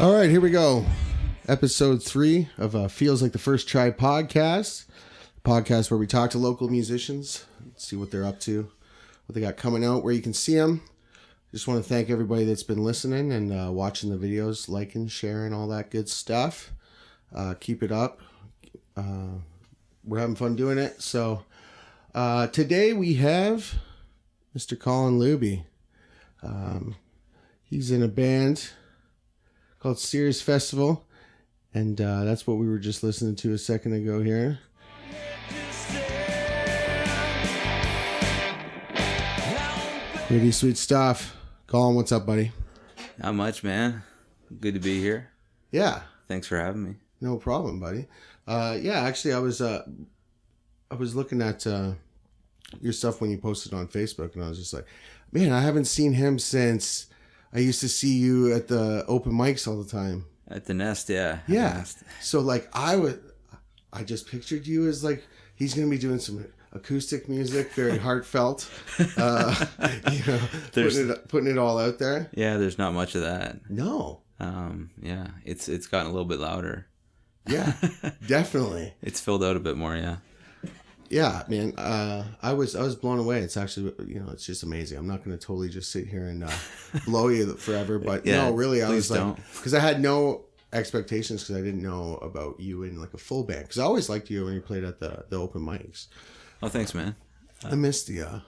All right, here we go. Episode 3 of Feels Like the First Try podcast. Podcast where we talk to local musicians, see what they're up to, what they got coming out, where you can see them. Just want to thank everybody that's been listening and watching the videos, liking, sharing, all that good stuff. Keep it up. We're having fun doing it. So today we have Mr. Colin Luby. He's in a band called Serious Festival, and that's what we were just listening to a second ago here. Pretty sweet stuff. Colin, what's up, buddy? Not much, man. Good to be here. Yeah. Thanks for having me. No problem, buddy. Actually, I was looking at your stuff when you posted on Facebook, and I was just like, man, I haven't seen him since I used to see you at the open mics all the time. At the Nest, yeah. Yeah. Nest. So like I just pictured you as like he's gonna be doing some acoustic music, very heartfelt. Putting it all out there. Yeah, there's not much of that. No. Yeah, it's gotten a little bit louder. Yeah, definitely. It's filled out a bit more, yeah. Yeah, man. I was blown away. It's actually, it's just amazing. I'm not going to totally just sit here and blow you forever, but yeah, no, really, I was don't. like, because I had no expectations because I didn't know about you in like a full band. Because I always liked you when you played at the open mics. Oh, thanks, man. I missed the open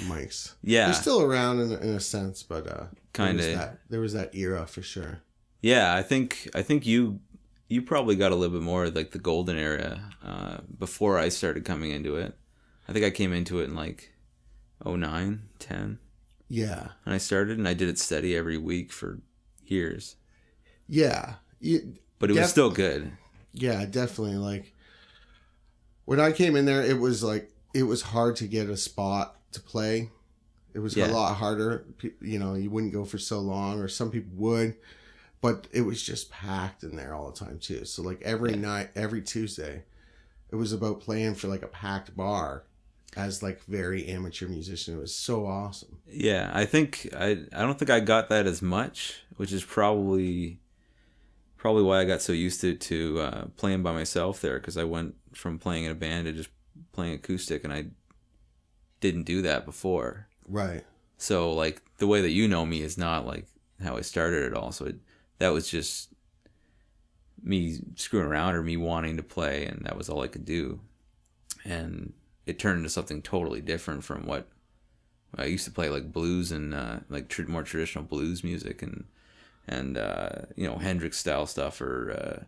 mics. Yeah, they're still around in a sense, but kind of. There was that era for sure. Yeah, I think you probably got a little bit more like the golden era before I started coming into it. I think I came into it in like 2009, 10. Yeah. And I started and I did it steady every week for years. Yeah. But it was still good. Yeah, definitely. Like when I came in there, it was hard to get a spot to play. It was a lot harder. You wouldn't go for so long, or some people would. But it was just packed in there all the time too. So like every night, every Tuesday, it was about playing for like a packed bar as like very amateur musician. It was so awesome. Yeah, I don't think I got that as much, which is probably why I got so used to playing by myself there, because I went from playing in a band to just playing acoustic, and I didn't do that before. Right. So like the way that you know me is not like how I started at all. So that was just me screwing around or me wanting to play, and that was all I could do. And it turned into something totally different from what I used to play, like blues and more traditional blues music and Hendrix style stuff, or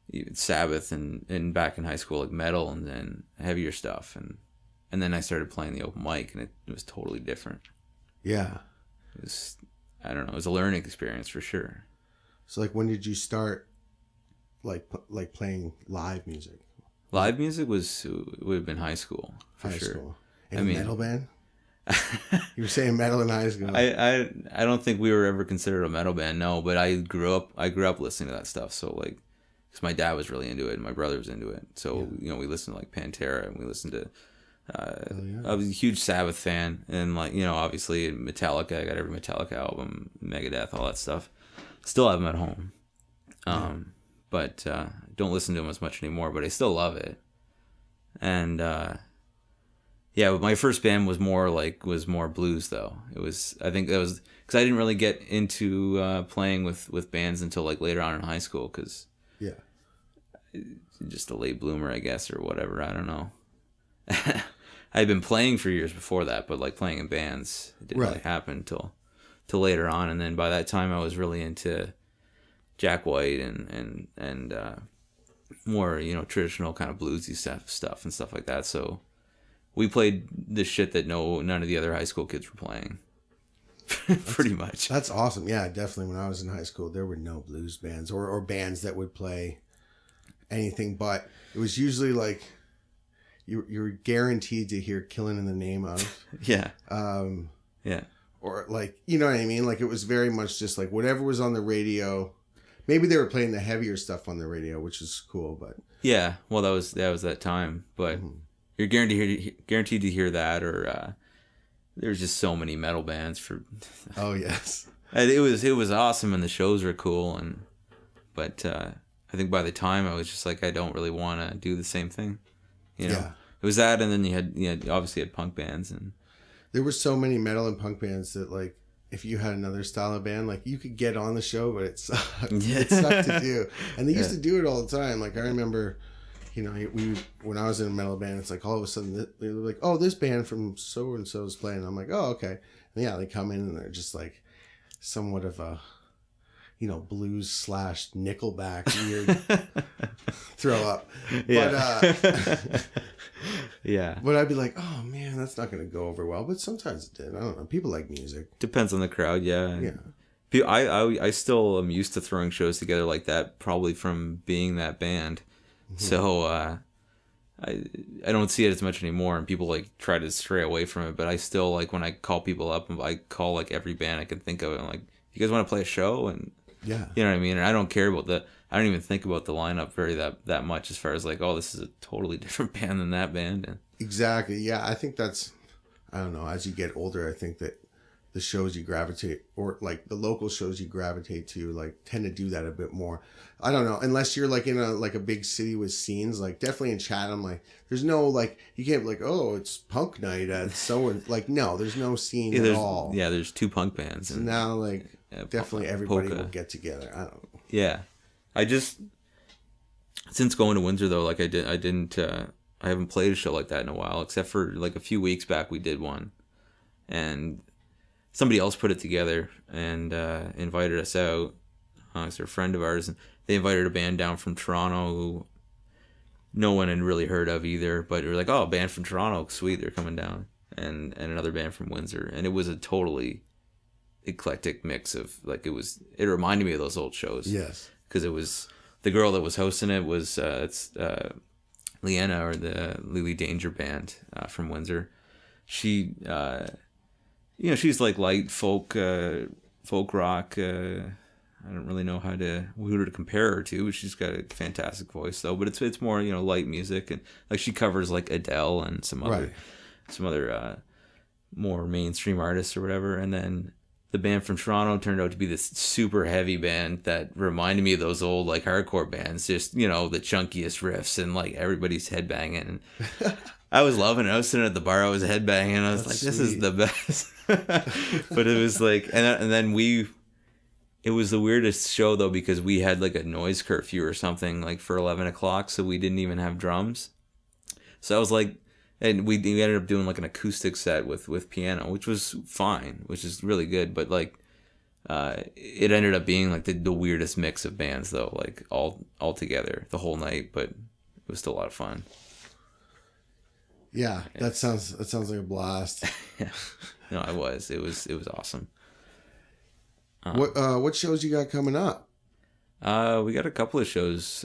even Sabbath, and back in high school like metal, and then heavier stuff, and then I started playing the open mic, and it was totally different. Yeah. It was, I don't know, it was a learning experience for sure. So like when did you start like playing live music? Live music would have been high school for sure. School. In a metal band? You were saying metal in high school. I don't think we were ever considered a metal band, no, but I grew up listening to that stuff. So like, because my dad was really into it and my brother was into it. So, we listened to like Pantera, and we listened to I was a huge Sabbath fan, and like, obviously Metallica. I got every Metallica album, Megadeth, all that stuff. Still have them at home, but don't listen to them as much anymore. But I still love it, and but my first band was more blues though. I think that was because I didn't really get into playing with bands until like later on in high school, because just a late bloomer, I guess, or whatever. I don't know. I had been playing for years before that, but like playing in bands, it didn't really happen till later on. And then by that time, I was really into Jack White and more traditional kind of bluesy stuff and stuff like that. So we played this shit that none of the other high school kids were playing. Pretty much. That's awesome. Yeah, definitely. When I was in high school, there were no blues bands or bands that would play anything but. It was usually like you're guaranteed to hear "Killing in the Name of." Yeah. Yeah. Or like, you know what I mean? Like it was very much just like whatever was on the radio. Maybe they were playing the heavier stuff on the radio, which is cool, but yeah. Well, that was that time, but you're guaranteed to hear that, or there's just so many metal bands for. Oh yes. It was awesome, and the shows were cool, and But I think by the time I was just like, I don't really want to do the same thing. You know, it was that, and then you obviously had punk bands, and there were so many metal and punk bands that like, if you had another style of band, like you could get on the show, but it sucked. It sucked to do, and they used to do it all the time. Like I remember, you know, when I was in a metal band, it's like all of a sudden they were like, oh, this band from so and so is playing. I'm like, oh, okay, and yeah, they come in and they're just like somewhat of a, you know, blues / Nickelback weird throw up. But yeah. But I'd be like, oh man, that's not going to go over well. But sometimes it did. I don't know. People like music. Depends on the crowd. Yeah. Yeah. I still am used to throwing shows together like that, probably from being that band. Mm-hmm. So I don't see it as much anymore, and people like try to stray away from it. But I still like when I call people up, and I call like every band I can think of, and I'm like, you guys want to play a show? And yeah, you know what I mean. And I don't care about I don't even think about the lineup that much as far as like, oh, this is a totally different band than that band. And exactly. Yeah, I think that's, I don't know. As you get older, I think that the shows you gravitate, or like the local shows you gravitate to, like tend to do that a bit more. I don't know, unless you're like in a big city with scenes, like definitely in Chatham, like there's no like, you can't be like, oh, it's punk night at so, and like, no, there's no scene at all. Yeah, there's 2 punk bands. So now like definitely everybody will get together. I don't know. Yeah. I just, since going to Windsor though, like I haven't played a show like that in a while, except for like a few weeks back we did one, and somebody else put it together and invited us out. It's a friend of ours, and they invited a band down from Toronto who no one had really heard of either, but we were like, oh, a band from Toronto, sweet, they're coming down, and another band from Windsor, and it was a totally eclectic mix of like, it reminded me of those old shows. Yes. Because it was, the girl that was hosting it was Leanna, or the Lily Danger Band from Windsor. She, you know, she's like light folk rock. I don't really know who to compare her to. She's got a fantastic voice though, but it's more, you know, light music, and like she covers like Adele and some other more mainstream artists or whatever, and then the band from Toronto turned out to be this super heavy band that reminded me of those old like hardcore bands, just, you know, the chunkiest riffs and like everybody's headbanging. And I was loving it. I was sitting at the bar, I was headbanging, and I was this is the best. But it was like, and then it was the weirdest show though, because we had like a noise curfew or something like for 11 o'clock, so we didn't even have drums. So I was like, and we ended up doing like an acoustic set with piano, which was fine, which is really good. But like, it ended up being like the weirdest mix of bands though, like all together the whole night. But it was still a lot of fun. Yeah, that sounds like a blast. Yeah, no, it was awesome. What shows you got coming up? We got a couple of shows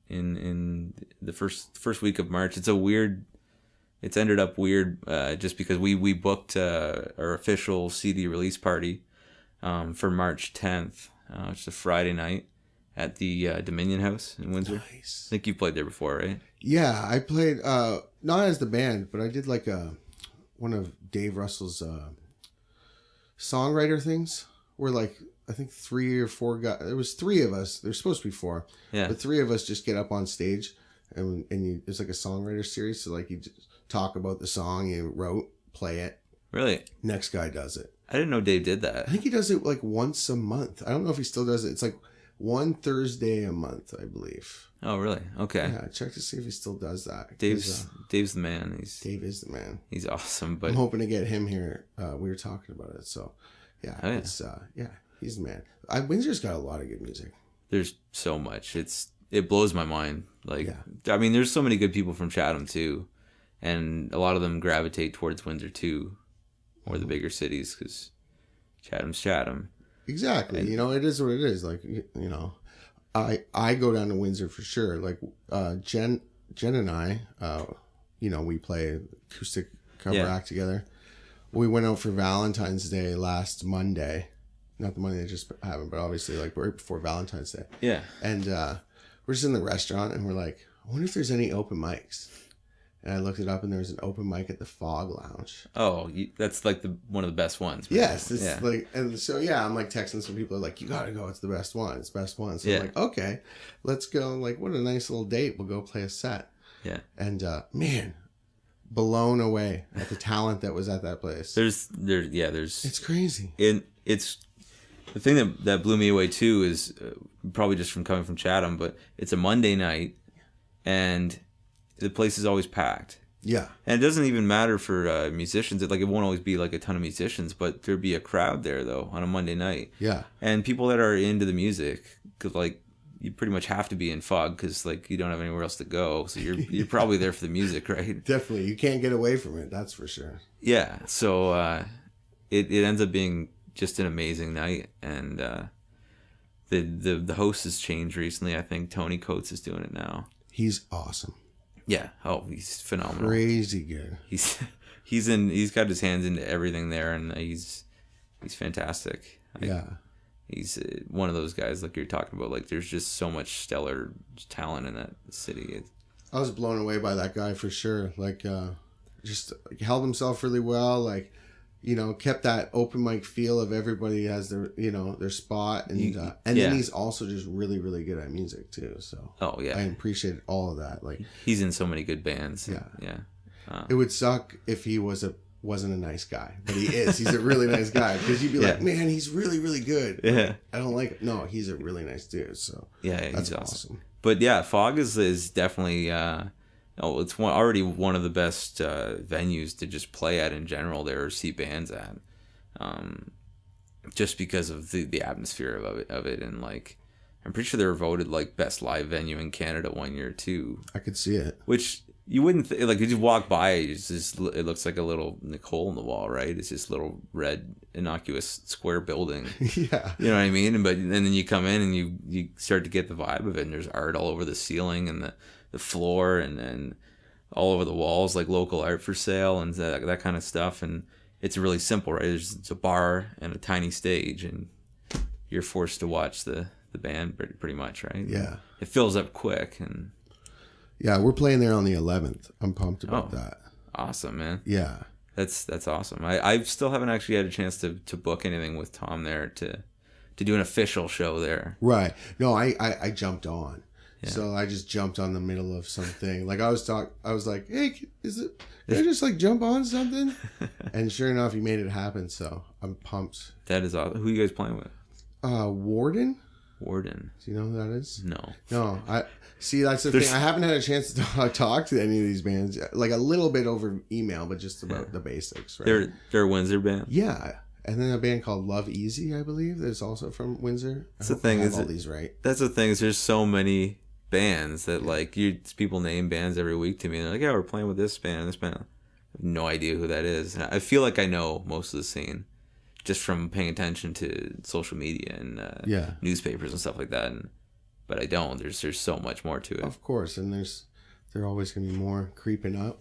in the first week of March. It's ended up weird just because we booked our official CD release party for March 10th. It's a Friday night at the Dominion House in Windsor. Nice. I think you played there before, right? Yeah, I played not as the band, but I did like one of Dave Russell's songwriter things, where like I think 3 or 4 guys. There was 3 of us. There's supposed to be 4. Yeah. But 3 of us just get up on stage, and it's like a songwriter series. So like you just talk about the song you wrote, play it. Really? Next guy does it. I didn't know Dave did that. I think he does it like once a month. I don't know if he still does it. It's like one Thursday a month, I believe. Oh, really? Okay. Yeah, check to see if he still does that. Dave's the man. Dave is the man. He's awesome. But I'm hoping to get him here. We were talking about it, so yeah, oh, yeah. It's he's the man. Windsor's got a lot of good music. There's so much. It blows my mind. Like, yeah. I mean, there's so many good people from Chatham too, and a lot of them gravitate towards Windsor too, or the bigger cities, because Chatham's Chatham. Exactly. And, you know, it is what it is. Like, you know, I go down to Windsor for sure. Like Jen and I, you know, we play acoustic cover act together. We went out for Valentine's Day last Monday. Not the Monday that just happened, but obviously like right before Valentine's Day. Yeah. And we're just in the restaurant and we're like, I wonder if there's any open mics. And I looked it up, and there was an open mic at the Fog Lounge. Oh, that's like one of the best ones. Man. Yes, it's like, and so I'm like texting some people, like, you gotta go, it's the best one, it's the best one. So I'm like, okay, let's go. Like, what a nice little date. We'll go play a set. Yeah. And man, blown away at the talent that was at that place. There's it's crazy. It's the thing that blew me away too is probably just from coming from Chatham, but it's a Monday night, and the place is always packed. Yeah. And it doesn't even matter for musicians. It won't always be like a ton of musicians, but there'd be a crowd there though on a Monday night. Yeah. And people that are into the music, because like you pretty much have to be in Fog because like you don't have anywhere else to go, so you're probably there for the music, right? Definitely, you can't get away from it. That's for sure. Yeah. So it ends up being just an amazing night, and the host has changed recently. I think Tony Coates is doing it now. He's awesome. Yeah. Oh, he's phenomenal. Crazy good. He's got his hands into everything there, and he's fantastic. He's one of those guys like you're talking about. Like, there's just so much stellar talent in that city. I was blown away by that guy for sure. Like, just held himself really well. Like, kept that open mic feel of everybody has their, their spot, and then he's also just really, really good at music too. So I appreciated all of that. Like, he's in so many good bands. Yeah. It would suck if he wasn't a nice guy, but he is. He's a really nice guy, because you'd be like, man, he's really, really good. Yeah. I don't like it. No, he's a really nice dude. So that's he's awesome. But yeah, Fog is definitely it's already one of the best venues to just play at in general there, or see bands at, just because of the atmosphere of it, and like I'm pretty sure they were voted like best live venue in Canada one year too. I could see it. Which you wouldn't like if you walk by, it looks like a little hole in the wall, right? It's just a little red innocuous square building. Yeah, you know what I mean. And then you come in and you start to get the vibe of it, and there's art all over the ceiling and the floor, and then all over the walls, like local art for sale and that kind of stuff. And it's really simple, right? It's a bar and a tiny stage, and you're forced to watch the band pretty much, right? Yeah, it fills up quick. And yeah, we're playing there on the 11th. I'm pumped about that. Awesome, man. Yeah, that's awesome. I still haven't actually had a chance to book anything with Tom there to do an official show there. Right. No, I jumped on. Yeah. So I just jumped on the middle of something. Like I was like, hey, can I just like jump on something? And sure enough, he made it happen. So I'm pumped. That is awesome. Who are you guys playing with? Warden. Do you know who that is? No. I see. That's the thing. I haven't had a chance to talk to any of these bands. Like a little bit over email, but just about the basics. Right? They're a Windsor band. Yeah. And then a band called Love Easy, I believe, that's also from Windsor. That's the thing. Is all these right? That's the thing. Is there's so many bands that like people name bands every week to me, and they're like, yeah, we're playing with this band and this band. I have no idea who that is. And I feel like I know most of the scene just from paying attention to social media and newspapers and stuff like that. But I don't. There's so much more to it. Of course, and there always gonna be more creeping up.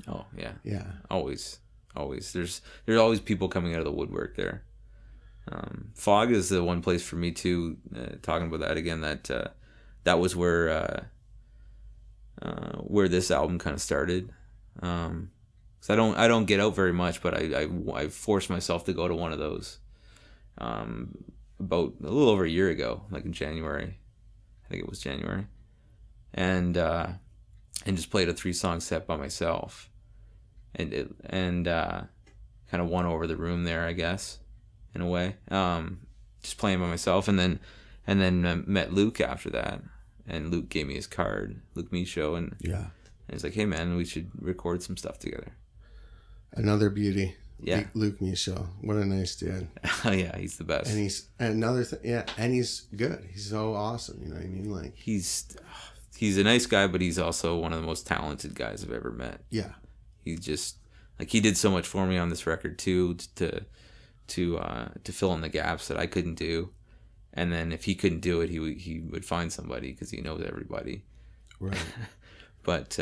Oh yeah. Yeah. Always. There's always people coming out of the woodwork there. Fog is the one place for me too. Talking about that again, that was where this album kind of started. So I don't get out very much, but I forced myself to go to one of those. About a little over a year ago, like in January, I think it was January, and just played a 3-song set by myself, and kind of won over the room there, I guess, in a way. Just playing by myself, and then met Luke after that, and Luke gave me his card, Luke Michaud, and he's like, hey man, we should record some stuff together. Another beauty. Yeah, Luke Michaud, what a nice dude. Oh yeah, he's the best. And he's good. He's so awesome. You know what I mean? Like he's a nice guy, but he's also one of the most talented guys I've ever met. Yeah, he just he did so much for me on this record too, to fill in the gaps that I couldn't do. And then if he couldn't do it, he would find somebody because he knows everybody. Right. But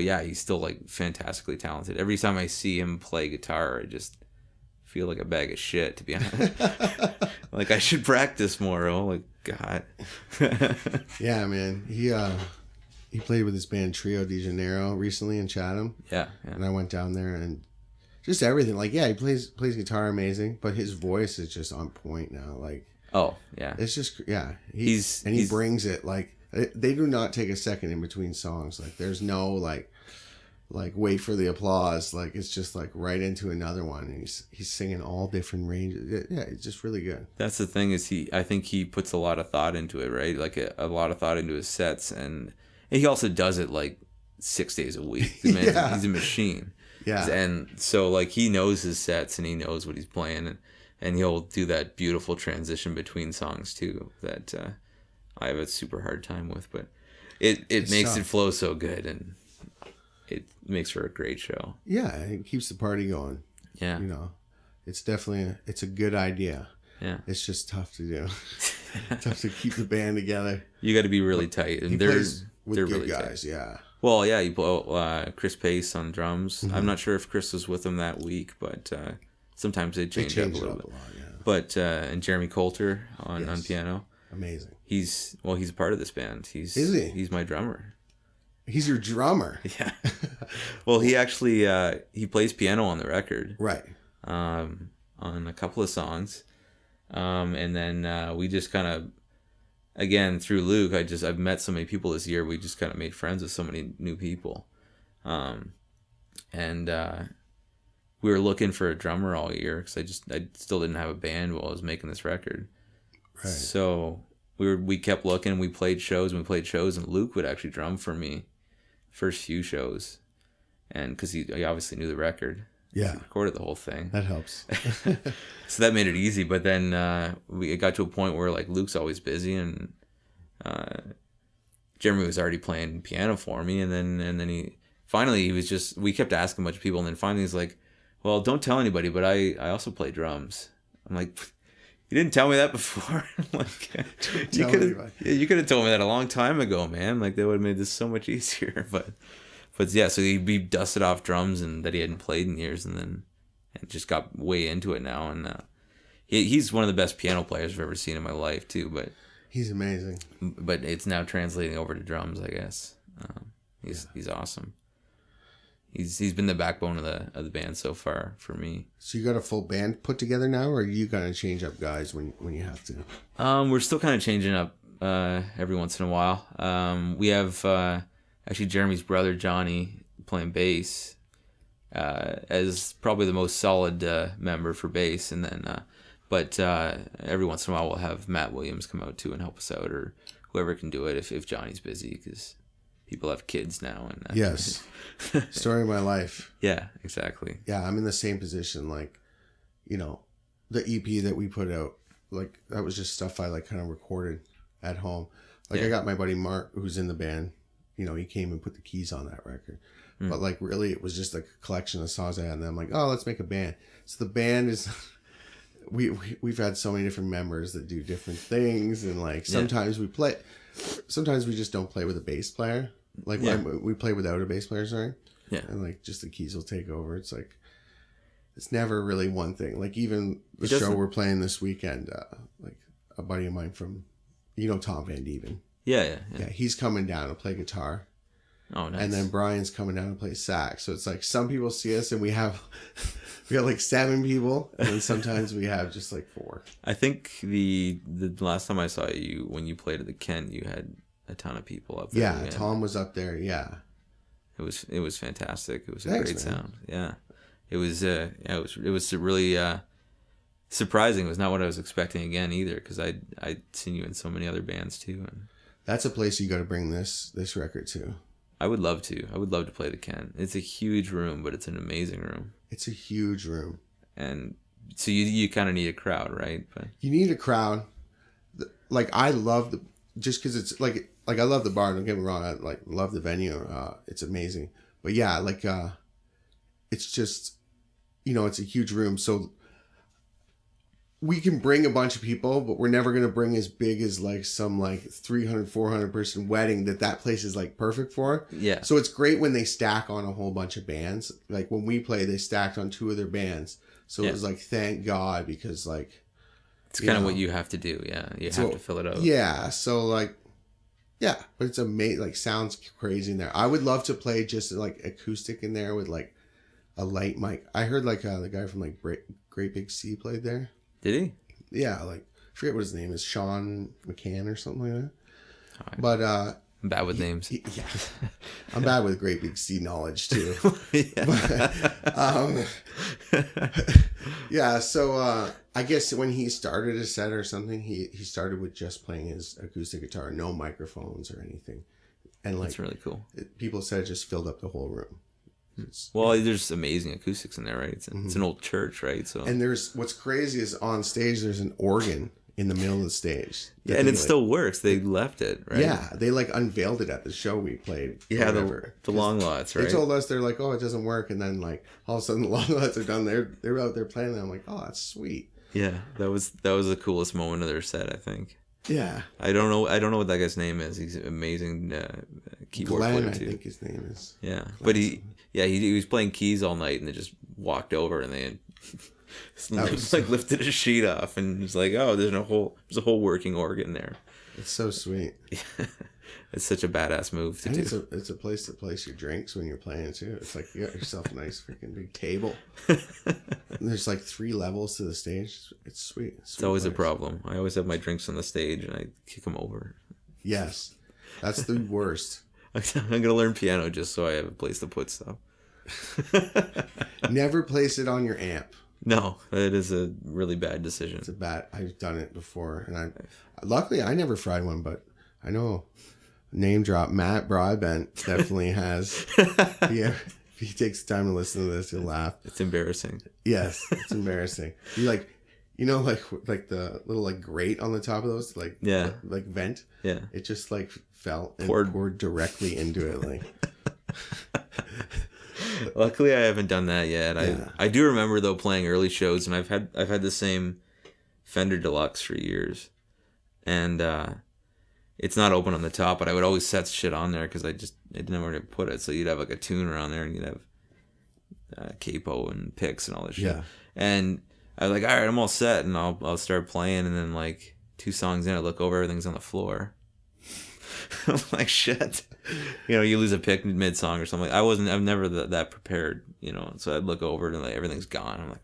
yeah, he's still fantastically talented. Every time I see him play guitar, I just feel like a bag of shit, to be honest. I should practice more. Oh my God. Yeah, man. he played with his band Trio de Janeiro recently in Chatham. Yeah. And I went down there and just everything. Like, yeah, he plays guitar amazing, but his voice is just on point now. Like, oh yeah, it's just he brings it. Like, they do not take a second in between songs. Like, there's no like wait for the applause. Like, it's just like right into another one. And he's singing all different ranges. Yeah, it's just really good. That's the thing is I think he puts a lot of thought into it, right? Like a lot of thought into his sets, and he also does it like 6 days a week. The man, he's a machine. Yeah. And so like he knows his sets and he knows what he's playing, and he'll do that beautiful transition between songs too that I have a super hard time with, but it makes it flow so good, and it makes for a great show. Yeah, it keeps the party going. Yeah. You know, it's definitely it's a good idea. Yeah. It's just tough to do. Tough to keep the band together. You got to be really tight, and they're good really guys. Tight. Yeah. Well, yeah, you play Chris Pace on drums. Mm-hmm. I'm not sure if Chris was with them that week, but sometimes they change up a little bit. Yeah. But and Jeremy Coulter on piano. Amazing. He's a part of this band. Is he? He's my drummer. He's your drummer. Yeah. Well, he actually he plays piano on the record. Right. On a couple of songs, and then we just kind of. Again, through Luke, I've met so many people this year. We just kind of made friends with so many new people, and we were looking for a drummer all year because I still didn't have a band while I was making this record. Right. So we kept looking. We played shows, and Luke would actually drum for me, first few shows, and because he obviously knew the record. Yeah, he recorded the whole thing. That helps. So that made it easy. But then it got to a point where like Luke's always busy, and Jeremy was already playing piano for me, and then he was just, we kept asking a bunch of people, and then finally he's like, well, don't tell anybody, but I also play drums. I'm like, you didn't tell me that before. Like, you could have told me that a long time ago, man. Like, that would have made this so much easier. But yeah, so he dusted off drums and that he hadn't played in years, and just got way into it now. And he's one of the best piano players I've ever seen in my life too. But he's amazing. But it's now translating over to drums, I guess. He's awesome. He's been the backbone of the band so far for me. So you got a full band put together now, or are you gonna change up guys when you have to? We're still kind of changing up every once in a while. We have actually Jeremy's brother Johnny playing bass as probably the most solid member for bass, and then but every once in a while we'll have Matt Williams come out too and help us out, or whoever can do it if Johnny's busy, because people have kids now. And yes, story of my life. Yeah, exactly. Yeah, I'm in the same position. Like, the EP that we put out, like, that was just stuff I like kind of recorded at home. Like, I got my buddy Mark, who's in the band. He came and put the keys on that record. But like, really, it was just like a collection of songs I had, and I'm like, oh, let's make a band. So the band is we've had so many different members that do different things, and like sometimes we just don't play with a bass player. Like we play without a bass player, sorry. Yeah. And like just the keys will take over. It's like it's never really one thing. Like even the show we're playing this weekend, like a buddy of mine from Tom Van Dieven. Yeah, he's coming down to play guitar. Oh, nice. And then Brian's coming down to play sax. So it's like some people see us and we have like 7 people, and then sometimes we have just like 4. I think the last time I saw you when you played at the Kent, you had a ton of people up there. Yeah, Tom was up there. Yeah, it was fantastic. It was a great sound. Yeah, it was really surprising. It was not what I was expecting again either, because I'd seen you in so many other bands too. And that's a place you got to bring this record to. I would love to. I would love to play the Kent. It's a huge room, but it's an amazing room. It's a huge room. And so you kind of need a crowd, right? But you need a crowd. Like, I love just because it's like I love the bar. Don't get me wrong. I love the venue. It's amazing. But yeah, like it's just, it's a huge room. So we can bring a bunch of people, but we're never going to bring as big as like some like 300, 400 person wedding that place is like perfect for. Yeah. So it's great when they stack on a whole bunch of bands. Like when we play, they stacked on 2 other bands. So it was like, thank God, because like. It's kind of what you have to do. Yeah. You have to fill it out. Yeah. So like Yeah, but it's amazing. Like, sounds crazy in there. I would love to play just like acoustic in there with like a light mic. I heard like the guy from like Great Big Sea played there. Did he? Yeah, like I forget what his name is, Sean McCann or something like that. Right. But I'm bad with names. Yeah, I'm bad with Great Big Sea knowledge too. Yeah, so I guess when he started a set or something, he started with just playing his acoustic guitar, no microphones or anything, and like That's really cool. People said it just filled up the whole room. Well, there's amazing acoustics in there, right? It's an old church, right? So and there's what's crazy is on stage there's an organ in the middle of the stage. Yeah, and it still works. They left it, right? Yeah, they like unveiled it at the show we played. Yeah, the long lots, right? They told us, they're like, oh, it doesn't work, and then like all of a sudden the long lots are done. They're out there playing, and I'm like, oh, that's sweet. Yeah, that was the coolest moment of their set, I think. Yeah, I don't know what that guy's name is. He's an amazing keyboard Glenn, player too. I think his name is. Yeah, but he was playing keys all night, and they just walked over and they lifted a sheet off, and he's like, oh, there's a whole working organ there. It's so sweet. It's such a badass move to do. It's a place to place your drinks when you're playing too. It's like you got yourself a nice freaking big table. And there's like 3 levels to the stage. It's sweet. It's always a problem. I always have my drinks on the stage and I kick them over. Yes, that's the worst. I'm gonna learn piano just so I have a place to put stuff. Never place it on your amp. No, it is a really bad decision. It's a bad. I've done it before, and luckily I never fried one, but I know. Name drop Matt Broadbent definitely has. Yeah, if he takes time to listen to this, he'll laugh. It's embarrassing. Yes, it's embarrassing. You like the little like grate on the top of those, like like vent. Yeah, it just like fell and poured directly into it. Like, luckily I haven't done that yet. I do remember though playing early shows, and I've had the same Fender Deluxe for years, and it's not open on the top, but I would always set shit on there because I didn't know where to put it. So you'd have like a tuner on there, and you'd have capo and picks and all this shit. Yeah. And I was like, all right, I'm all set, and I'll start playing, and then like 2 songs in, I look over, everything's on the floor. I'm like, shit. You lose a pick mid song or something. I'm never that prepared, So I'd look over and like everything's gone. I'm like,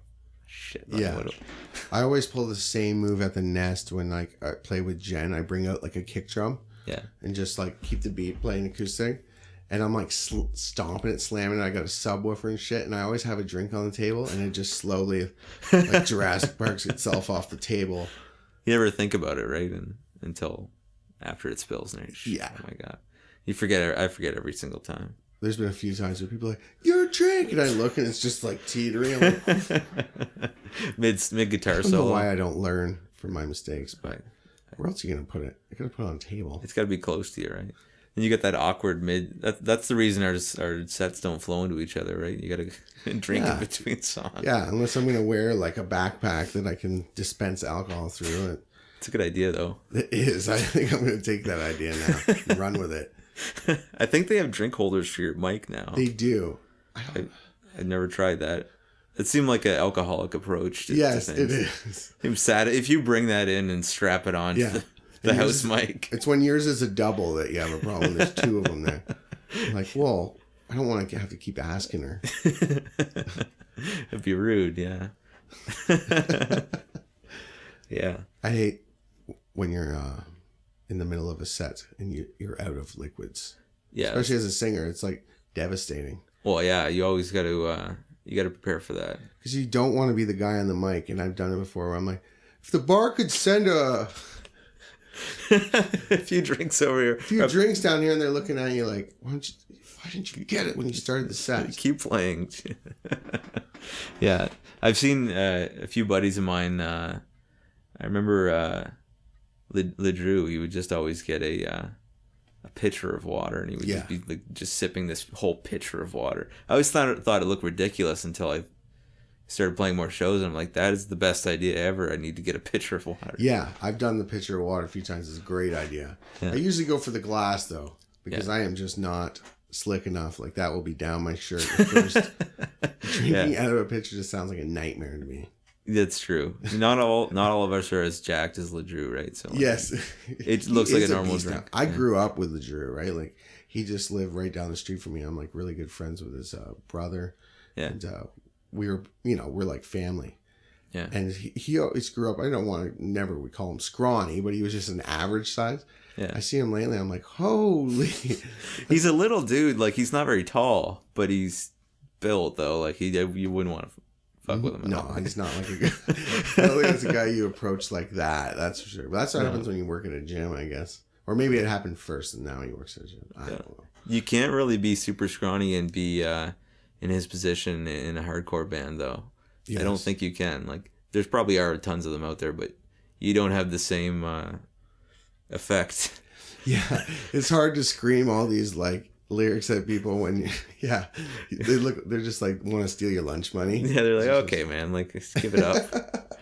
shit. Yeah. I always pull the same move at the Nest when like I play with Jen. I bring out like a kick drum. Yeah. And just like keep the beat playing acoustic. And I'm like stomping it, slamming it. I got a subwoofer and shit. And I always have a drink on the table, and it just slowly like Jurassic Parks itself off the table. You never think about it, right? Until after it spills. And yeah. Oh my God. I forget every single time. There's been a few times where people are like, your drink, and I look and it's just like teetering. I'm like, mid guitar solo. I don't know why I don't learn from my mistakes, but where else are you gonna put it? I gotta put it on a table. It's gotta be close to you, right? And you get that awkward mid. That's the reason our sets don't flow into each other, right? You gotta drink in between songs. Yeah, unless I'm gonna wear like a backpack that I can dispense alcohol through it. It's a good idea, though. It is. I think I'm gonna take that idea now and run with it. I think they have drink holders for your mic now. They do. I've never tried that. It seemed like an alcoholic approach. Yes, to it is. I'm sad if you bring that in and strap it on to the house mic. It's when yours is a double that you have a problem. There's 2 of them there. I'm like, well, I don't want to have to keep asking her. It'd be rude, yeah. Yeah. I hate when you're in the middle of a set and you're out of liquids. Yeah. Especially as a singer, it's like devastating. Well, yeah, you always got to prepare for that. Because you don't want to be the guy on the mic, and I've done it before where I'm like, if the bar could send a few drinks over here. A few drinks down here, and they're looking at you like, why didn't you get it when you started the set? Keep playing. Yeah. I've seen a few buddies of mine. I remember Ledrew, he would just always get a pitcher of water, and he would just be like, just sipping this whole pitcher of water. I always thought it looked ridiculous until I started playing more shows, and I'm like, that is the best idea ever. I need to get a pitcher of water. Yeah, I've done the pitcher of water a few times. It's a great idea. Yeah. I usually go for the glass, though, because I am just not slick enough. Like, that will be down my shirt at first. Drinking out of a pitcher just sounds like a nightmare to me. That's true. Not all of us are as jacked as LeDrew, right? So like, Yes. it looks like a normal drink. I grew up with LeDrew, right? Like he just lived right down the street from me. I'm like really good friends with his brother. Yeah. And we're like family. Yeah. And he always grew up, never would call him scrawny, but he was just an average size. Yeah. I see him lately, I'm like, holy. He's a little dude. Like, he's not very tall, but he's built, though. Like, you wouldn't want to fuck with him. No, he's not like a guy. I don't think it's a guy you approach like that. That's for sure. But that's what happens when you work at a gym, I guess. Or maybe it happened first and now he works at a gym. I don't know. You can't really be super scrawny and be in his position in a hardcore band, though. Yes. I don't think you can. Like, there's probably are tons of them out there, but you don't have the same effect. Yeah, it's hard to scream all these like lyrics at people when they're just like want to steal your lunch money. Yeah, they're like, okay, man, like give it up.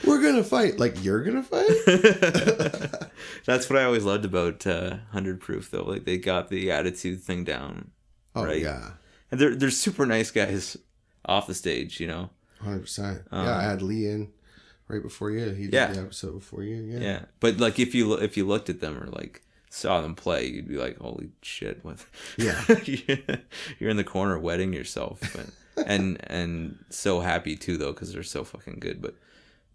We're gonna fight. Like, you're gonna fight. That's what I always loved about 100 Proof, though. Like, they got the attitude thing down. Oh, right? Yeah, and they're super nice guys off the stage, 100%. Yeah, I had Lee in right before you. He did the episode before you. Yeah. But like, if you looked at them or like saw them play, you'd be like, holy shit! What? Yeah. You're in the corner wetting yourself, and so happy too, though, because they're so fucking good.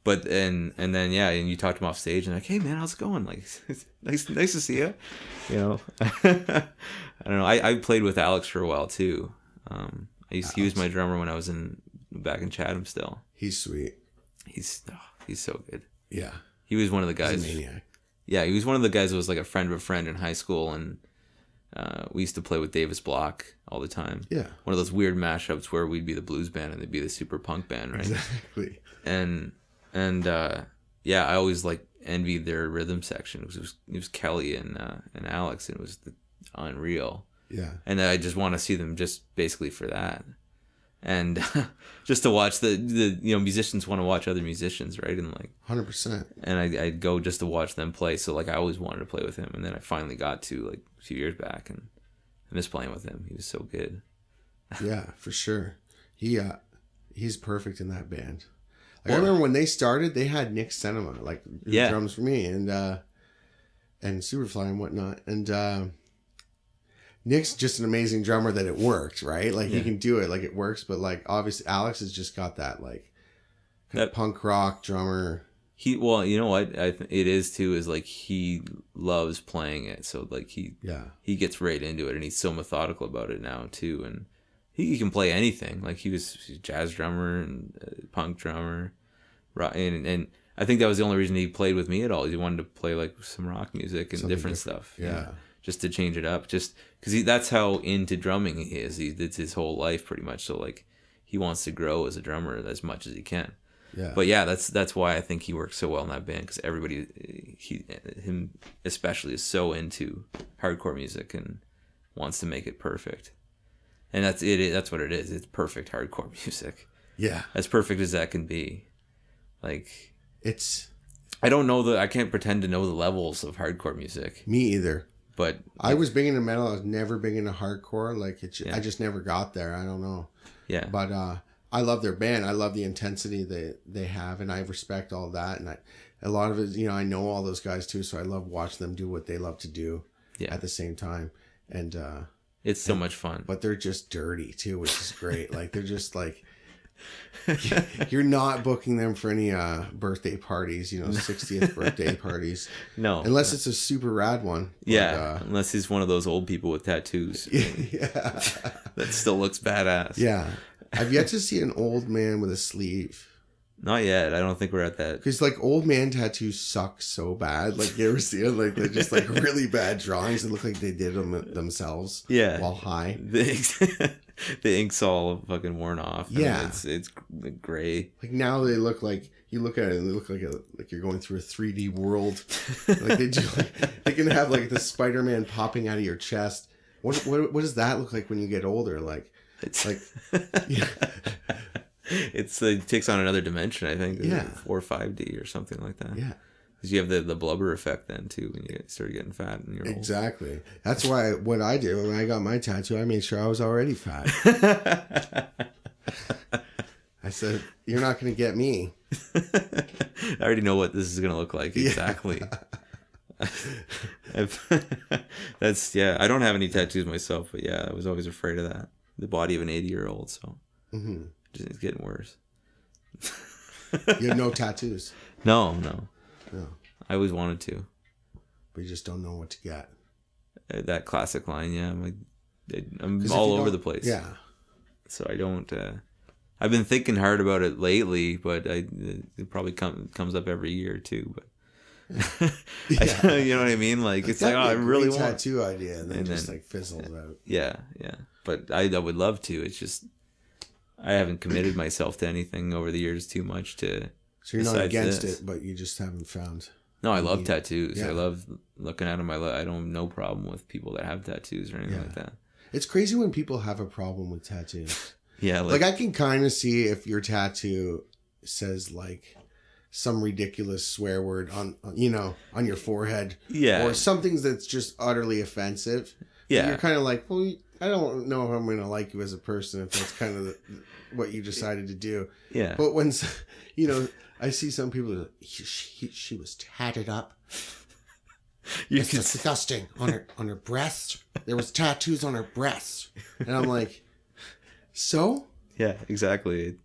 But then and you talk to them off stage and like, hey man, how's it going? Like, nice to see you. I don't know. I played with Alex for a while too. He was my drummer when I was back in Chatham still. He's sweet. He's so good. Yeah. He was one of the guys. He's a maniac. Yeah, he was one of the guys that was like a friend of a friend in high school, and we used to play with Davis Block all the time. Yeah. One of those weird mashups where we'd be the blues band and they'd be the super punk band, right? Exactly. And I always like envied their rhythm section. It was Kelly and Alex, and it was unreal. Yeah. And I just want to see them just basically for that. And just to watch the musicians want to watch other musicians, right? And like 100%. And I'd go just to watch them play. So like I always wanted to play with him, and then I finally got to like a few years back, and I miss playing with him. He was so good. Yeah, for sure. He's perfect in that band. Like, I remember when they started, they had Nick Senema, like drums for me, and Superfly and whatnot, and Nick's just an amazing drummer that it worked, right? Like he can do it, like it works, but like obviously Alex has just got that like that punk rock drummer. You know what it is too, is like he loves playing it, so like he gets right into it, and he's so methodical about it now too, and he can play anything. Like he's a jazz drummer and punk drummer, and I think that was the only reason he played with me at all. He wanted to play like some rock music and different stuff. Yeah. Just to change it up, just because that's how into drumming he is. It's his whole life pretty much. So like, he wants to grow as a drummer as much as he can. Yeah. But yeah, that's why I think he works so well in that band, because everybody, him especially, is so into hardcore music and wants to make it perfect. And that's it. That's what it is. It's perfect hardcore music. Yeah. As perfect as that can be. Like, I can't pretend to know the levels of hardcore music. Me either. But I was big into metal. I was never big into hardcore. Like I just never got there. I don't know. Yeah. But I love their band. I love the intensity they have, and I respect all that. And a lot of it, I know all those guys too, so I love watching them do what they love to do at the same time. And it's so much fun. But they're just dirty too, which is great. Like they're just like. You're not booking them for any birthday parties, 60th birthday parties. No. Unless it's a super rad one. Yeah. Unless he's one of those old people with tattoos. Yeah. That still looks badass. Yeah. I've yet to see an old man with a sleeve. Not yet. I don't think we're at that. Because like old man tattoos suck so bad. Like you ever see it? Like they're just like really bad drawings that look like they did them themselves. Yeah. While high. The ink's all fucking worn off. Yeah. It's gray. Like now they look like, you look at it and they look like you're going through a 3D world. Like they do, they can have like the Spider-Man popping out of your chest. What does that look like when you get older? Like, it takes on another dimension, I think. Yeah. 4 or 5D or something like that. Yeah. Because you have the blubber effect then too when you start getting fat and you're old. Exactly. That's why what I did when I got my tattoo, I made sure I was already fat. I said, you're not going to get me. I already know what this is going to look like. Exactly. That's, I don't have any tattoos myself, but I was always afraid of that. The body of an 80-year-old, so it's getting worse. You have no tattoos? No. I always wanted to. But you just don't know what to get. That classic line, I'm all over the place. Yeah. So I don't... I've been thinking hard about it lately, but it probably comes up every year too. But you know what I mean? Like it's like, I really want tattoo idea, and then just like fizzles out. Yeah. But I would love to. It's just I haven't committed myself to anything over the years too much to. So you're not against it, but you just haven't found. No, I love tattoos. I love looking at them. I don't have no problem with people that have tattoos or anything like that. It's crazy when people have a problem with tattoos. Yeah, like I can kind of see if your tattoo says like some ridiculous swear word on your forehead, or something that's just utterly offensive. Yeah, you're kind of like, well, I don't know if I'm going to like you as a person if that's kind of what you decided to do. Yeah, but when I see some people like, she was tatted up. It's disgusting on her breast. There was tattoos on her breast, and I'm like. So? Yeah, exactly.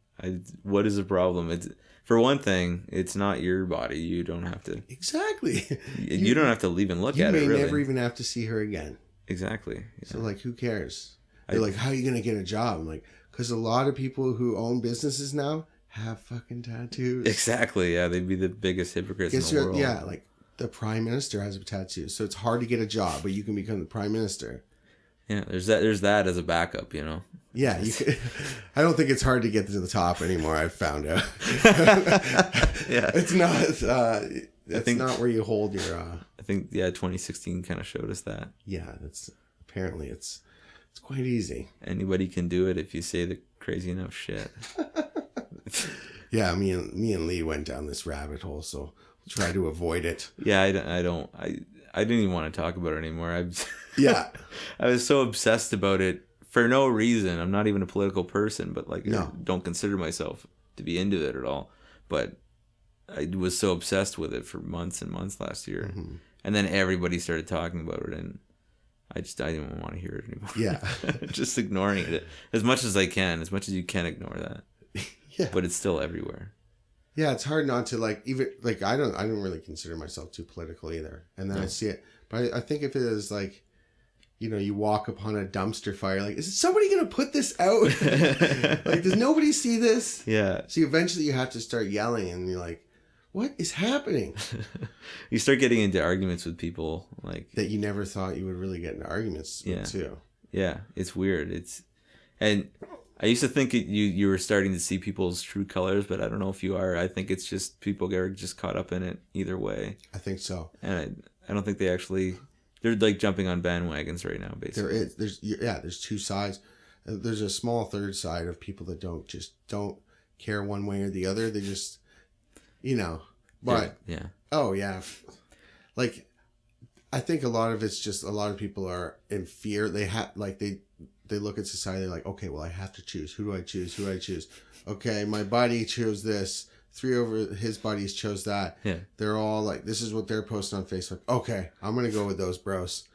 What is the problem? It's for one thing, it's not your body. You don't have to. Exactly. You don't have to even look at it. You may never even have to see her again. Exactly. Yeah. So like, who cares? They're like, how are you gonna get a job? I'm like, because a lot of people who own businesses now have fucking tattoos. Exactly. Yeah, they'd be the biggest hypocrites in the world. Yeah, like the prime minister has a tattoo, so it's hard to get a job, but you can become the prime minister. Yeah, there's that as a backup, Yeah, I don't think it's hard to get to the top anymore. I've found out. Yeah, it's not. It's not where you hold your. I think 2016 kind of showed us that. Yeah, that's apparently it's quite easy. Anybody can do it if you say the crazy enough shit. Yeah, me and Lee went down this rabbit hole, so we'll try to avoid it. Yeah, I didn't even want to talk about it anymore. I was so obsessed about it for no reason. I'm not even a political person, but I don't consider myself to be into it at all. But I was so obsessed with it for months and months last year. Mm-hmm. And then everybody started talking about it, and I didn't even want to hear it anymore. Yeah. Just ignoring it as much as I can, as much as you can ignore that. Yeah. But it's still everywhere. Yeah, it's hard not to I don't really consider myself too political either. And then I see it. But I think if it is like, you walk upon a dumpster fire, like, is somebody going to put this out? Like, does nobody see this? Yeah. So eventually you have to start yelling and you're like, what is happening? You start getting into arguments with people that you never thought you would really get into arguments with too. Yeah, it's weird. And I used to think you were starting to see people's true colors, but I don't know if you are. I think it's just people are just caught up in it either way. I think so. And I don't think they're like jumping on bandwagons right now, basically. There's two sides. There's a small third side of people that don't care one way or the other. They just, but yeah. Oh yeah. Like, I think a lot of it's just a lot of people are in fear. They look at society, they're like, okay, well, I have to choose. Who do I choose? Who do I choose? Okay, my buddy chose this. 3 over his buddies chose that. Yeah. They're all like, this is what they're posting on Facebook. Okay, I'm going to go with those bros.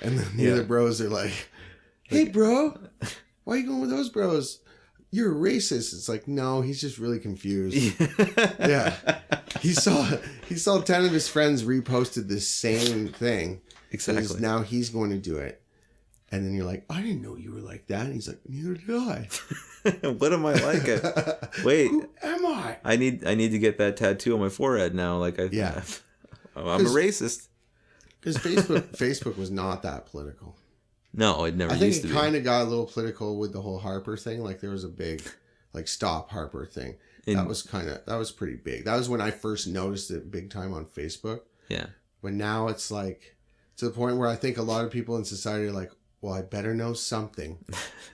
And then the other bros are like, hey, bro, why are you going with those bros? You're a racist. It's like, no, he's just really confused. Yeah. He saw 10 of his friends reposted this same thing. Exactly. So now he's going to do it. And then you're like, I didn't know you were like that. And he's like, neither did I. What am I like? Wait. Who am I? I need to get that tattoo on my forehead now. I'm a racist. Because Facebook was not that political. No, it never used to be. I think it kind of got a little political with the whole Harper thing. Like, there was a big, stop Harper thing. That was pretty big. That was when I first noticed it big time on Facebook. Yeah. But now it's to the point where I think a lot of people in society are like, well, I better know something.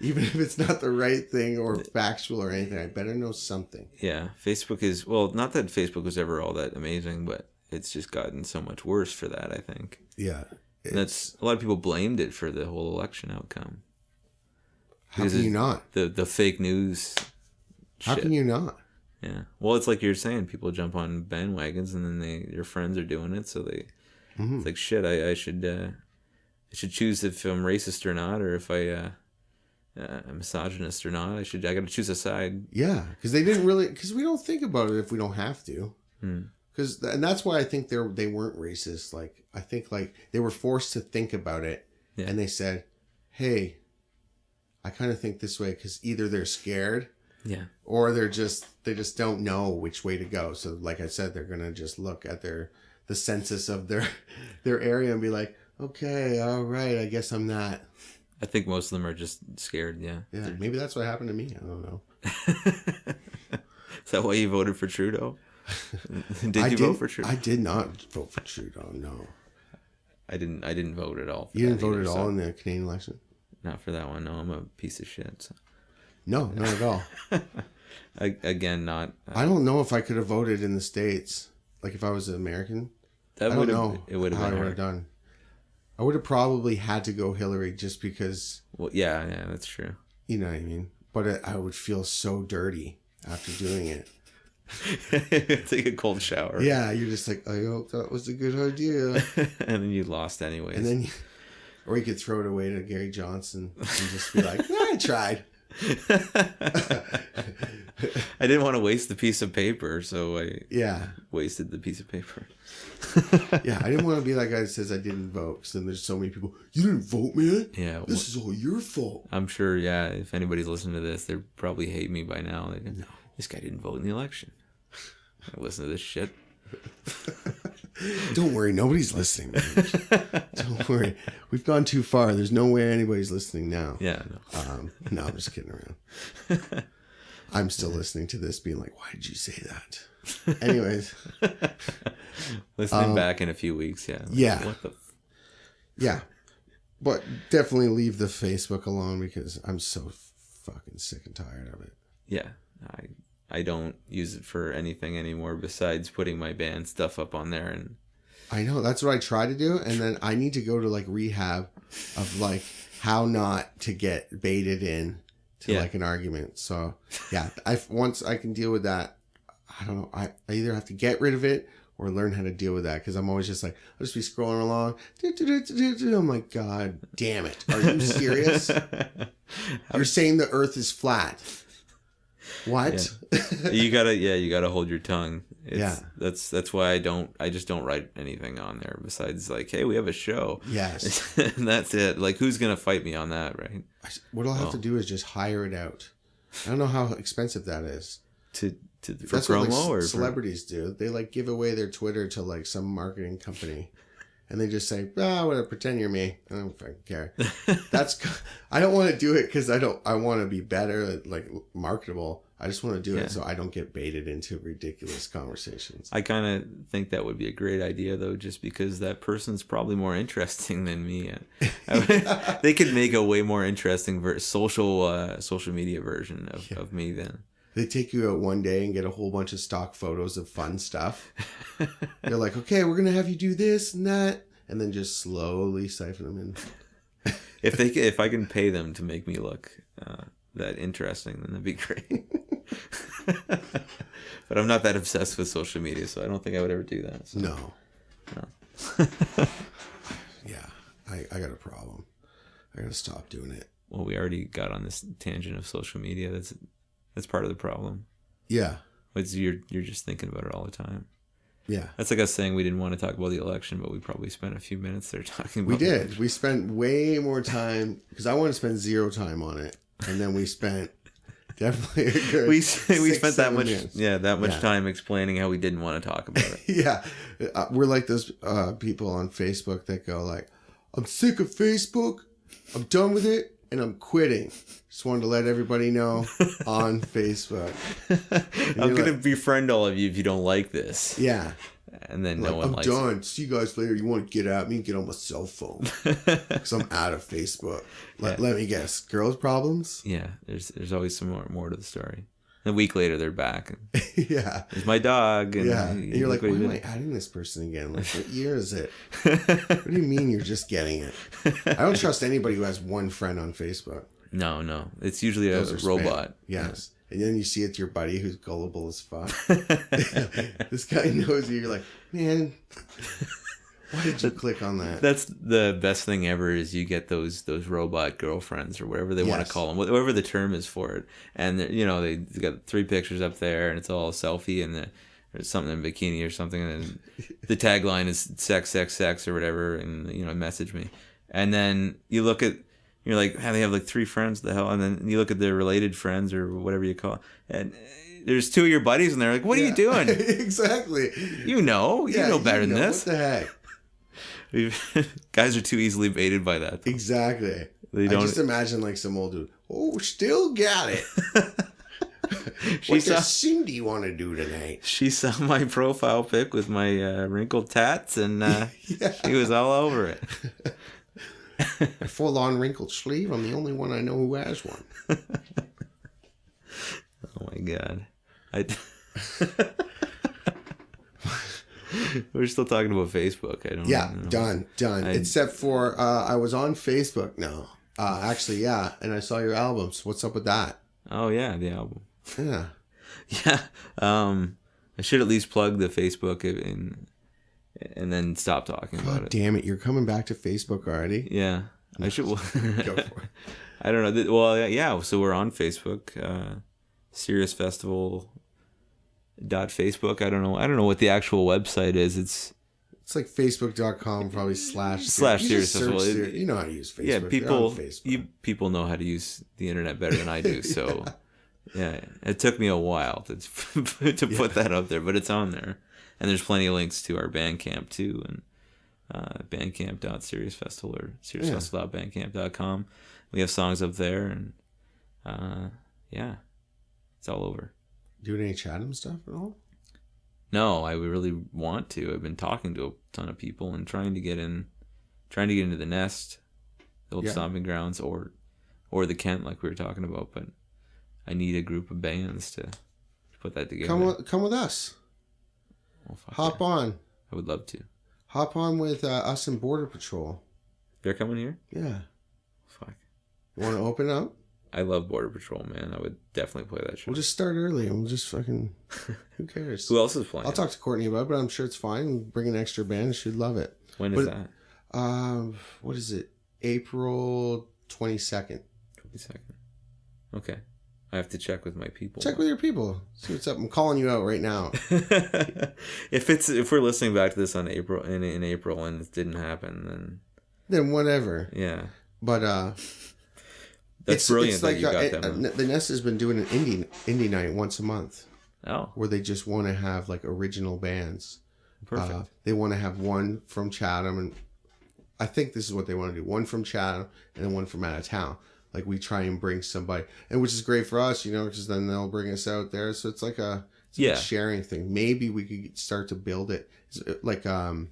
Even if it's not the right thing or factual or anything, I better know something. Yeah. Facebook is, well, not that Facebook was ever all that amazing, but it's just gotten so much worse for that, I think. Yeah. That's a lot of people blamed it for the whole election outcome. How can you not? The fake news How can you not? Yeah. Well, it's like you're saying, people jump on bandwagons and then your friends are doing it. So it's like, shit, I should choose if I'm racist or not, or if I'm misogynist or not. I got to choose a side. Yeah. Because we don't think about it if we don't have to. And that's why I think they weren't racist. Like, I think like they were forced to think about it, and they said, "Hey, I kind of think this way," because either they're scared, or they just don't know which way to go. So, like I said, they're gonna just look at the census of their area and be like, "Okay, all right, I guess I'm not." I think most of them are just scared. Yeah. Yeah. Maybe that's what happened to me. I don't know. Is that why you voted for Trudeau? Did you vote for Trudeau? I did not vote for Trudeau. No, I didn't vote at all. You didn't vote at all in the Canadian election? Not for that one. No, I'm a piece of shit. So. No, not at all. Again, not. I don't know if I could have voted in the States. Like if I was an American, I don't know it would have how been I would have done. I would have probably had to go Hillary just because. Well, yeah, that's true. You know what I mean? But I would feel so dirty after doing it. Take a cold shower. Yeah, you're just like, I hope that was a good idea. And then you lost anyways. And then, or you could throw it away to Gary Johnson and just be like, I tried. I didn't want to waste the piece of paper, so I wasted the piece of paper. Yeah, I didn't want to be that guy that says I didn't vote, because then there's so many people, you didn't vote, man? Yeah. This is all your fault. I'm sure, if anybody's listening to this, they probably hate me by now. They go, no, this guy didn't vote in the election. I listen to this shit. Don't worry, nobody's listening. Don't worry. We've gone too far. There's no way anybody's listening now. Yeah, no. No, I'm just kidding around. I'm still listening to this being like, why did you say that? Anyways. Listening back in a few weeks, yeah. Yeah. What the yeah. But definitely leave the Facebook alone, because I'm so fucking sick and tired of it. Yeah. I don't use it for anything anymore besides putting my band stuff up on there. And I know, that's what I try to do, and then I need to go to like rehab of like how not to get baited in to like an argument. So yeah, once I can deal with that, I don't know, I either have to get rid of it or learn how to deal with that, because I'm always just like, I'll just be scrolling along. I'm like, God damn it, are you serious? You're saying the earth is flat. What? Yeah. You gotta hold your tongue. That's why I just don't write anything on there besides like, hey, we have a show. Yes. And that's it. Like, who's gonna fight me on that, right? What I'll have to do is just hire it out. I don't know how expensive that is. For that's promo, what like or celebrities do. They like give away their Twitter to like some marketing company. And they just say, whatever, pretend you're me. I don't fucking care. I don't want to do it because I want to be better, like marketable. I just want to do it so I don't get baited into ridiculous conversations. I kind of think that would be a great idea, though, just because that person's probably more interesting than me. They could make a way more interesting social media version of me then. They take you out one day and get a whole bunch of stock photos of fun stuff. They're like, okay, we're going to have you do this and that. And then just slowly siphon them in. If I can pay them to make me look that interesting, then that'd be great. But I'm not that obsessed with social media, so I don't think I would ever do that. So. No. Yeah, I got a problem. I got to stop doing it. Well, we already got on this tangent of social media. That's part of the problem. Yeah. You're just thinking about it all the time. Yeah. That's like us saying we didn't want to talk about the election, but we probably spent a few minutes there talking about it. We did. We spent way more time, because I want to spend 0 time on it. And then we spent definitely a good we spent that much minutes. That much time explaining how we didn't want to talk about it. Yeah. We're like those people on Facebook that go like, I'm sick of Facebook. I'm done with it. And I'm quitting. Just wanted to let everybody know on Facebook. I'm going to befriend all of you if you don't like this. Yeah. And then like, no one likes I'm done. it. See you guys later. You want to get at me? Get on my cell phone. Because I'm out of Facebook. Let me guess. Girls' problems? Yeah. There's always some more to the story. A week later, they're back. Yeah. There's my dog. And and you're like, why am I adding this person again? Like, what year is it? What do you mean you're just getting it? I don't trust anybody who has one friend on Facebook. No. It's usually a robot. Yes. And then you see it's your buddy who's gullible as fuck. This guy knows you. You're like, man, why did you click on that? That's the best thing ever is you get those robot girlfriends or whatever they want to call them, whatever the term is for it. And, they got 3 pictures up there and it's all a selfie and there's something in a bikini or something. And the tagline is sex, sex, sex or whatever. And, message me. And then you look at, you're like, they have like 3 friends, the hell? And then you look at their related friends or whatever you call it. And there's 2 of your buddies and they're like, what are you doing? Exactly. You know better than this. What the heck? Guys are too easily baited by that. Though. Exactly. They don't... I just imagine like some old dude. Oh, still got it. What does Cindy want to do tonight? She saw my profile pic with my wrinkled tats and she was all over it. A full-on wrinkled sleeve. I'm the only one I know who has one. Oh my god! We're still talking about Facebook. I don't. Yeah, know. done. Except for I was on Facebook now. Actually, yeah, and I saw your albums. What's up with that? Oh yeah, the album. Yeah. Yeah. I should at least plug the Facebook and then stop talking about it. Damn it! You're coming back to Facebook already? Yeah, I should. Go for it. I don't know. Well, yeah. So we're on Facebook, Serious Festival. .facebook. I don't know what the actual website is. It's like facebook.com probably / Serious Festival. You know how to use Facebook. Yeah, people know how to use the internet better than I do. So yeah, it took me a while to put that up there, but it's on there. And there's plenty of links to our Bandcamp too, and bandcamp.seriousfestival or seriousfestival.bandcamp.com. We have songs up there, and yeah, it's all over. Doing any Chatham stuff at all? No, I really want to. I've been talking to a ton of people and trying to get into the Nest, the old stomping grounds, or the Kent, like we were talking about. But I need a group of bands to put that together. Come with us. Oh, Hop on. I would love to. Hop on with us and Border Patrol. They're coming here? Yeah. Fuck. You want to open up? I love Border Patrol, man. I would definitely play that show. We'll just start early and we'll just fucking... Who cares? Who else is playing? I'll talk to Courtney about it, but I'm sure it's fine. Bring an extra band. She'd love it. When is that? What is it? April 22nd. 22nd. Okay. I have to check with my people. Check with your people. See what's up. I'm calling you out right now. If we're listening back to this on April in April and it didn't happen, then whatever. Yeah. But that's brilliant that you got them. The Nest has been doing an indie night once a month. Oh. Where they just want to have like original bands. Perfect. They want to have one from Chatham, and I think this is what they want to do. One from Chatham and then one from out of town. Like we try and bring somebody, and which is great for us, because then they'll bring us out there. So it's like a sharing thing. Maybe we could start to build it. It's like the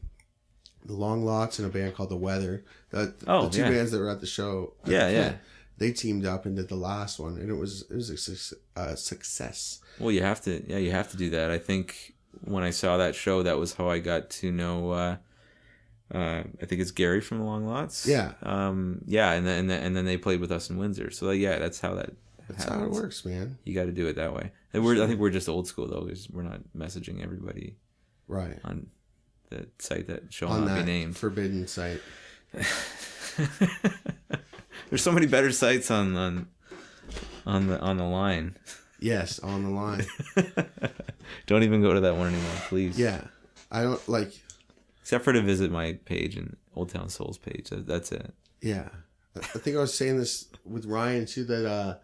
Long Lots and a band called The Weather. The two bands that were at the show. They teamed up and did the last one, and it was a success. Well, you have to do that. I think when I saw that show, that was how I got to know. I think it's Gary from the Long Lots. Yeah. And then they played with us in Windsor. So that's how that. That's how it works, man. You got to do it that way. I think we're just old school though, because we're not messaging everybody. Right. On the site that shall not be named. Forbidden site. There's so many better sites on the line. Yes, on the line. Don't even go to that one anymore, please. Yeah, I don't like. Except for to visit my page and Old Town Souls page. That's it. Yeah, I think I was saying this with Ryan too. That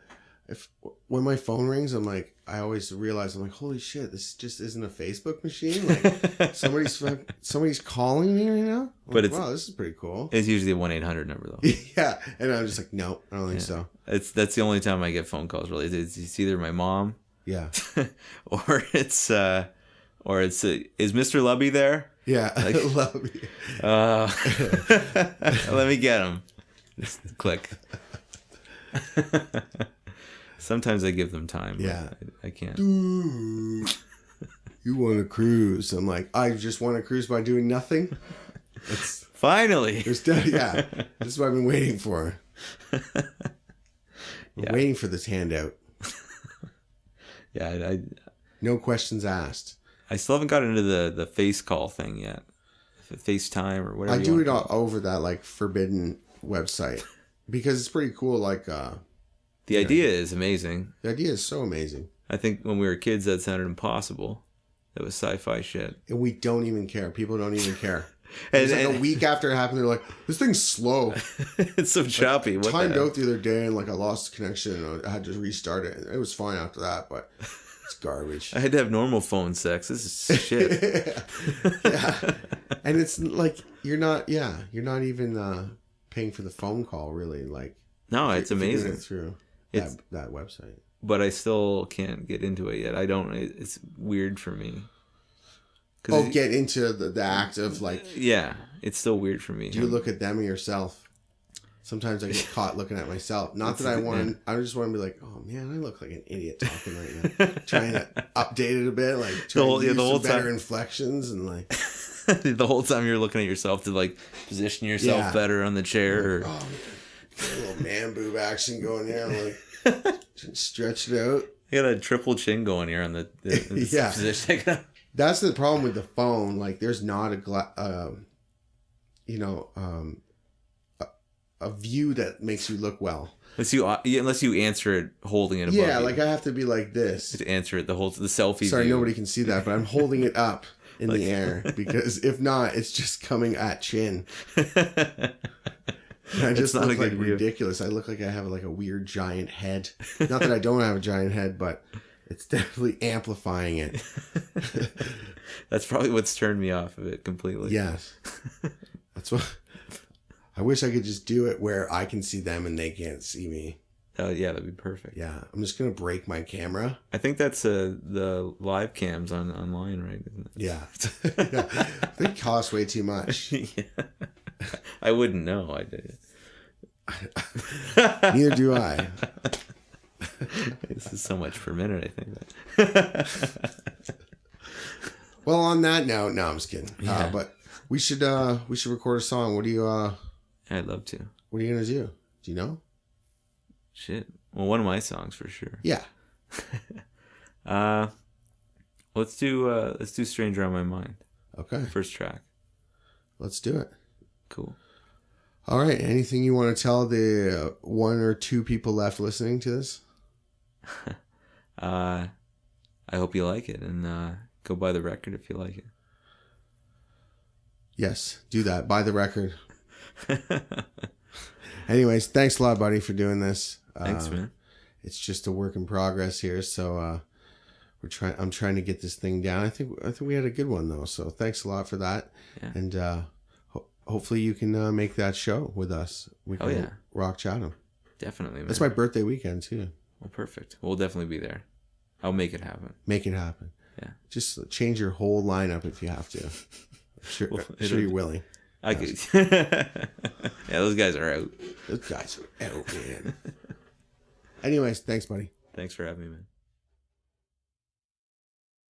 when my phone rings, I always realize holy shit, this just isn't a Facebook machine. Like somebody's calling me right now. Wow, this is pretty cool. It's usually a 1-800 number though. Yeah, and I'm just like, no, I don't think so. That's the only time I get phone calls. Really, it's either my mom. Yeah. or it's is Mr. Luby there? Yeah, Luby. Let me get him. Just click. Sometimes I give them time. Yeah. I can't. Dude, you want to cruise? I'm like, I just want to cruise by doing nothing. Finally. This is what I've been waiting for. Waiting for this handout. Yeah, No questions asked. I still haven't got into the face call thing yet. FaceTime or whatever. I do it all over that like forbidden website because it's pretty cool. Like the idea is amazing. The idea is so amazing. I think when we were kids, that sounded impossible. That was sci-fi shit. And we don't even care. People don't even care. And like a week after it happened, they're like, "This thing's slow. It's so choppy." What timed out the other day, and like I lost the connection, and I had to restart it. It was fine after that, but it's garbage. I had to have normal phone sex. This is shit. Yeah, and it's like you're not even paying for the phone call, really. Like, no, it's amazing. It through that website. But I still can't get into it yet. I don't. It's weird for me. Oh, get into the act of like... Yeah, it's still weird for me. Do you look at them or yourself? Sometimes I get caught looking at myself. Not that I want... I just want to be like, oh man, I look like an idiot talking right now. Trying to update it a bit, like trying to use some better inflections and like... The whole time you're looking at yourself to like position yourself better on the chair. Like, get a little man boob action going there. Like, stretch it out. You got a triple chin going here on the position. That's the problem with the phone. Like, there's not a view that makes you look well. Unless you answer it holding it above you. Like I have to be like this to answer it. The selfie. Sorry, view. Nobody can see that, but I'm holding it up in the air because if not, it's just coming at chin. I just look like ridiculous. I look like I have like a weird giant head. Not that I don't have a giant head, but it's definitely amplifying it. That's probably what's turned me off of it completely. Yes. That's what... I wish I could just do it where I can see them and they can't see me. Oh, yeah, that'd be perfect. Yeah. I'm just going to break my camera. I think that's the live cams online, right? Isn't it? Yeah. They cost way too much. Yeah. I wouldn't know. I did. Neither do I. This is so much per minute, I think. Well, on that note, no, I'm just kidding. Yeah. But we should record a song. What do you I'd love to. What are you gonna do? Do you know? Shit. Well, one of my songs for sure. Yeah. Let's do Stranger on My Mind. Okay. First track. Let's do it. Cool. All right. Anything you want to tell the one or two people left listening to this? I hope you like it, and go buy the record if you like it. Yes, do that. Buy the record. Anyways, thanks a lot, buddy, for doing this. Thanks, man. It's just a work in progress here, so I'm trying to get this thing down. I think we had a good one though, so thanks a lot for that. Yeah. And hopefully you can make that show with us. We can rock Chatham. Definitely, man. That's my birthday weekend too. Well, perfect. We'll definitely be there. I'll make it happen. Make it happen. Yeah. Just change your whole lineup if you have to. I'm sure you're willing. I could. Yeah, those guys are out. Those guys are out, man. Anyways, thanks, buddy. Thanks for having me, man.